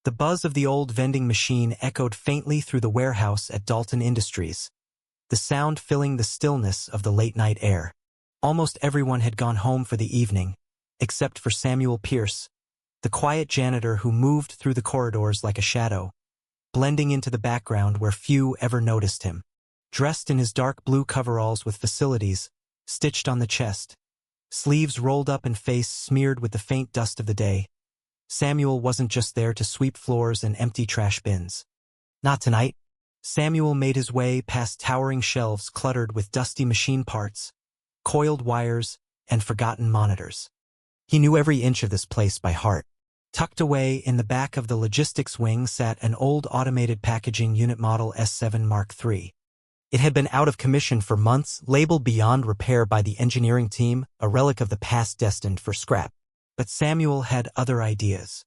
The buzz of the old vending machine echoed faintly through the warehouse at Dalton Industries, the sound filling the stillness of the late-night air. Almost everyone had gone home for the evening, except for Samuel Pierce, the quiet janitor who moved through the corridors like a shadow, blending into the background where few ever noticed him. Dressed in his dark blue coveralls with facilities, stitched on the chest, sleeves rolled up and face smeared with the faint dust of the day, Samuel wasn't just there to sweep floors and empty trash bins. Not tonight. Samuel made his way past towering shelves cluttered with dusty machine parts, coiled wires, and forgotten monitors. He knew every inch of this place by heart. Tucked away in the back of the logistics wing sat an old automated packaging unit model S7 Mark III. It had been out of commission for months, labeled beyond repair by the engineering team, a relic of the past destined for scrap. But Samuel had other ideas.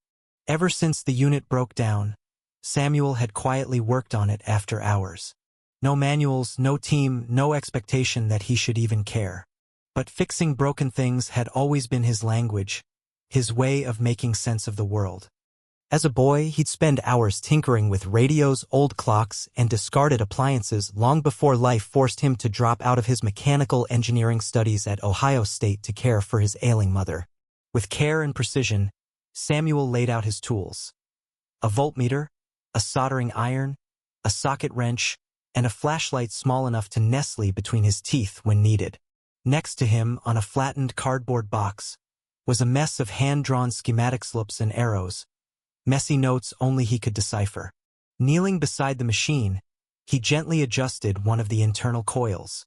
Ever since the unit broke down, Samuel had quietly worked on it after hours. No manuals, no team, no expectation that he should even care. But fixing broken things had always been his language, his way of making sense of the world. As a boy, he'd spend hours tinkering with radios, old clocks, and discarded appliances long before life forced him to drop out of his mechanical engineering studies at Ohio State to care for his ailing mother. With care and precision, Samuel laid out his tools. A voltmeter, a soldering iron, a socket wrench, and a flashlight small enough to nestle between his teeth when needed. Next to him, on a flattened cardboard box, was a mess of hand-drawn schematic slips and arrows, messy notes only he could decipher. Kneeling beside the machine, he gently adjusted one of the internal coils.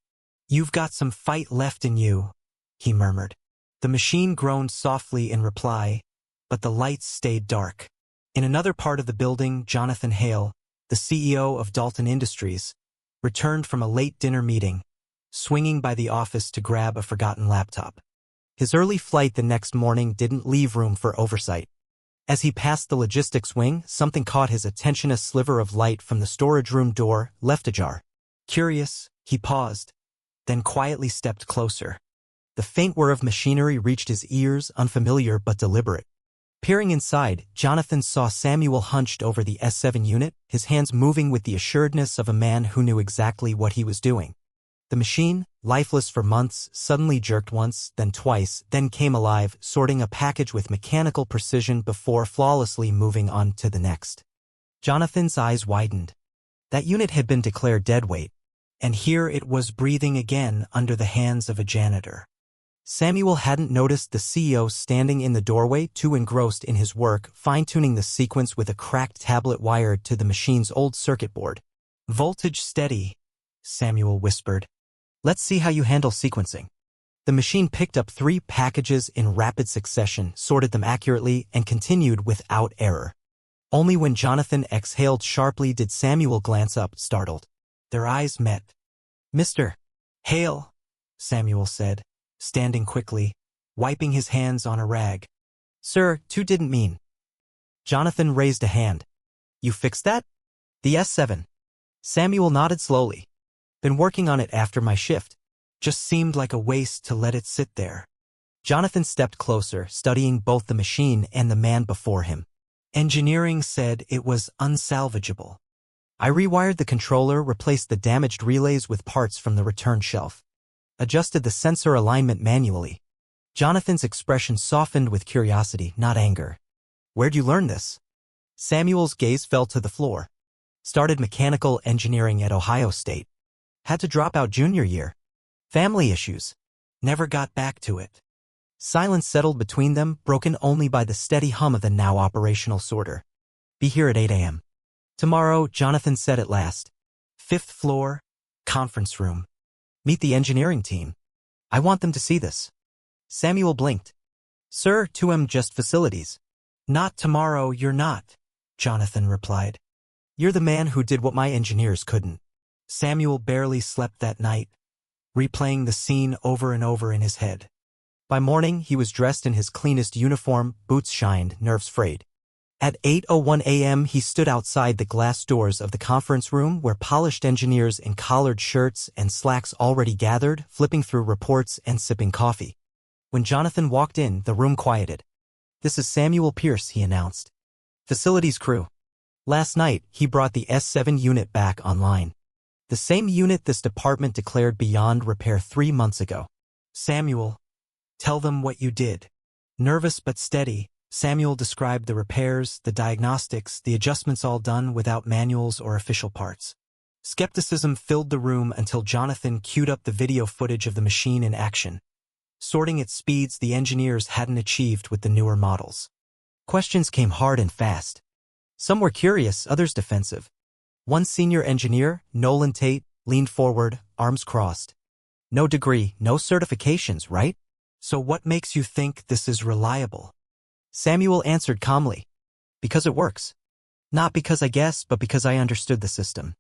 "You've got some fight left in you," he murmured. The machine groaned softly in reply, but the lights stayed dark. In another part of the building, Jonathan Hale, the CEO of Dalton Industries, returned from a late dinner meeting, swinging by the office to grab a forgotten laptop. His early flight the next morning didn't leave room for oversight. As he passed the logistics wing, something caught his attention. A sliver of light from the storage room door, left ajar. Curious, he paused, then quietly stepped closer. The faint whir of machinery reached his ears, unfamiliar but deliberate. Peering inside, Jonathan saw Samuel hunched over the S7 unit, his hands moving with the assuredness of a man who knew exactly what he was doing. The machine, lifeless for months, suddenly jerked once, then twice, then came alive, sorting a package with mechanical precision before flawlessly moving on to the next. Jonathan's eyes widened. That unit had been declared deadweight, and here it was breathing again under the hands of a janitor. Samuel hadn't noticed the CEO standing in the doorway, too engrossed in his work, fine-tuning the sequence with a cracked tablet wired to the machine's old circuit board. "Voltage steady," Samuel whispered. "Let's see how you handle sequencing." The machine picked up 3 packages in rapid succession, sorted them accurately, and continued without error. Only when Jonathan exhaled sharply did Samuel glance up, startled. Their eyes met. "Mr. Hale," Samuel said, standing quickly, wiping his hands on a rag. "Sir, didn't mean." Jonathan raised a hand. "You fixed that?" "The S7. Samuel nodded slowly. "Been working on it after my shift. Just seemed like a waste to let it sit there." Jonathan stepped closer, studying both the machine and the man before him. "Engineering said it was unsalvageable. I rewired the controller, replaced the damaged relays with parts from the return shelf. Adjusted the sensor alignment manually." Jonathan's expression softened with curiosity, not anger. "Where'd you learn this?" Samuel's gaze fell to the floor. "Started mechanical engineering at Ohio State. Had to drop out junior year. Family issues. Never got back to it." Silence settled between them, broken only by the steady hum of the now operational sorter. "Be here at 8 a.m. tomorrow," Jonathan said at last. "5th floor, conference room. Meet the engineering team. I want them to see this." Samuel blinked. "Sir, 2M just facilities." "Not tomorrow, you're not," Jonathan replied. "You're the man who did what my engineers couldn't." Samuel barely slept that night, replaying the scene over and over in his head. By morning, he was dressed in his cleanest uniform, boots shined, nerves frayed. At 8:01 a.m., he stood outside the glass doors of the conference room where polished engineers in collared shirts and slacks already gathered, flipping through reports and sipping coffee. When Jonathan walked in, the room quieted. "This is Samuel Pierce," he announced. Facilities crew. Last night, he brought the S7 unit back online. The same unit this department declared beyond repair 3 months ago. Samuel, tell them what you did. Nervous but steady, Samuel described the repairs, the diagnostics, the adjustments all done without manuals or official parts. Skepticism filled the room until Jonathan queued up the video footage of the machine in action, sorting at speeds the engineers hadn't achieved with the newer models. Questions came hard and fast. Some were curious, others defensive. One senior engineer, Nolan Tate, leaned forward, arms crossed. No degree, no certifications, right? So what makes you think this is reliable? Samuel answered calmly. Because it works. Not because I guessed, but because I understood the system.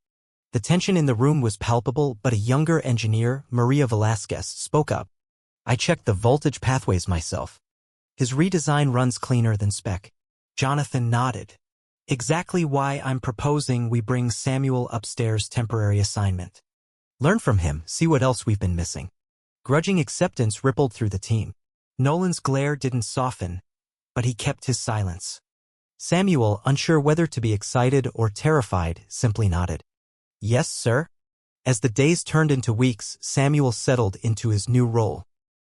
The tension in the room was palpable, but a younger engineer, Maria Velasquez, spoke up. I checked the voltage pathways myself. His redesign runs cleaner than spec. Jonathan nodded. Exactly why I'm proposing we bring Samuel upstairs temporary assignment. Learn from him, see what else we've been missing. Grudging acceptance rippled through the team. Nolan's glare didn't soften, but he kept his silence. Samuel, unsure whether to be excited or terrified, simply nodded. Yes, sir. As the days turned into weeks, Samuel settled into his new role.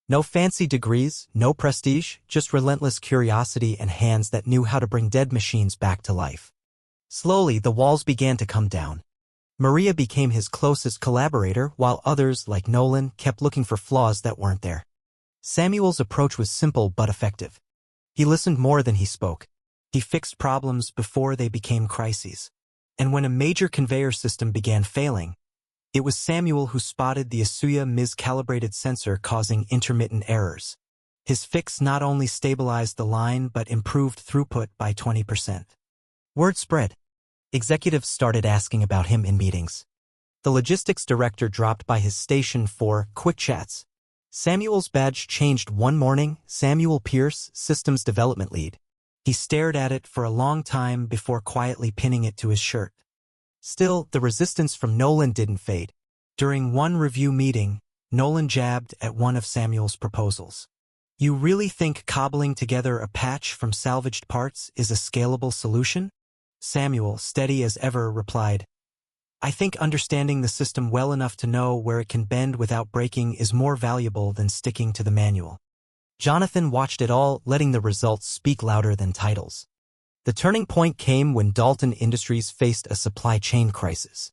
No fancy degrees, no prestige, just relentless curiosity and hands that knew how to bring dead machines back to life. Slowly, the walls began to come down. Maria became his closest collaborator, while others, like Nolan, kept looking for flaws that weren't there. Samuel's approach was simple but effective. He listened more than he spoke. He fixed problems before they became crises. And when a major conveyor system began failing, it was Samuel who spotted the Asuya miscalibrated sensor causing intermittent errors. His fix not only stabilized the line but improved throughput by 20%. Word spread. Executives started asking about him in meetings. The logistics director dropped by his station for quick chats. Samuel's badge changed one morning. Samuel Pierce, systems development lead. He stared at it for a long time before quietly pinning it to his shirt. Still, the resistance from Nolan didn't fade. During one review meeting, Nolan jabbed at one of Samuel's proposals. You really think cobbling together a patch from salvaged parts is a scalable solution? Samuel, steady as ever, replied, I think understanding the system well enough to know where it can bend without breaking is more valuable than sticking to the manual. Jonathan watched it all, letting the results speak louder than titles. The turning point came when Dalton Industries faced a supply chain crisis.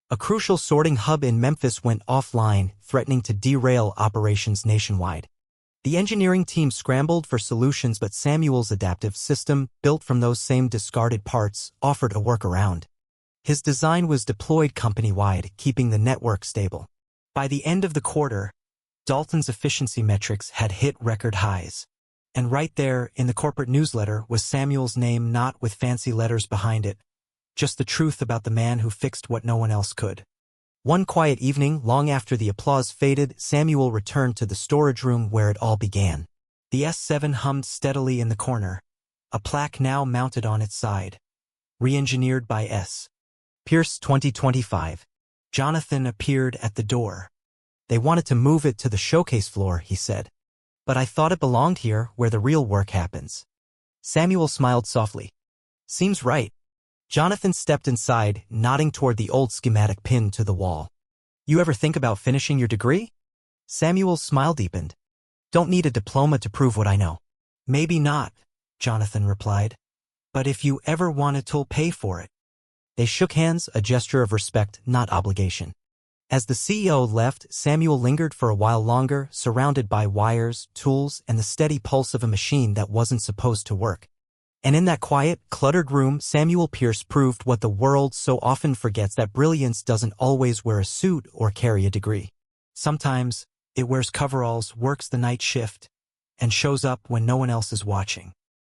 A crucial sorting hub in Memphis went offline, threatening to derail operations nationwide. The engineering team scrambled for solutions, but Samuel's adaptive system, built from those same discarded parts, offered a workaround. His design was deployed company-wide, keeping the network stable. By the end of the quarter, Dalton's efficiency metrics had hit record highs. And right there, in the corporate newsletter, was Samuel's name, not with fancy letters behind it, just the truth about the man who fixed what no one else could. One quiet evening, long after the applause faded, Samuel returned to the storage room where it all began. The S7 hummed steadily in the corner, a plaque now mounted on its side. Re-engineered by S. Pierce 2025. Jonathan appeared at the door. They wanted to move it to the showcase floor, he said. But I thought it belonged here, where the real work happens. Samuel smiled softly. Seems right. Jonathan stepped inside, nodding toward the old schematic pinned to the wall. You ever think about finishing your degree? Samuel's smile deepened. Don't need a diploma to prove what I know. Maybe not, Jonathan replied. But if you ever want it, I'll pay for it. They shook hands, a gesture of respect, not obligation. As the CEO left, Samuel lingered for a while longer, surrounded by wires, tools, and the steady pulse of a machine that wasn't supposed to work. And in that quiet, cluttered room, Samuel Pierce proved what the world so often forgets, that brilliance doesn't always wear a suit or carry a degree. Sometimes, it wears coveralls, works the night shift, and shows up when no one else is watching.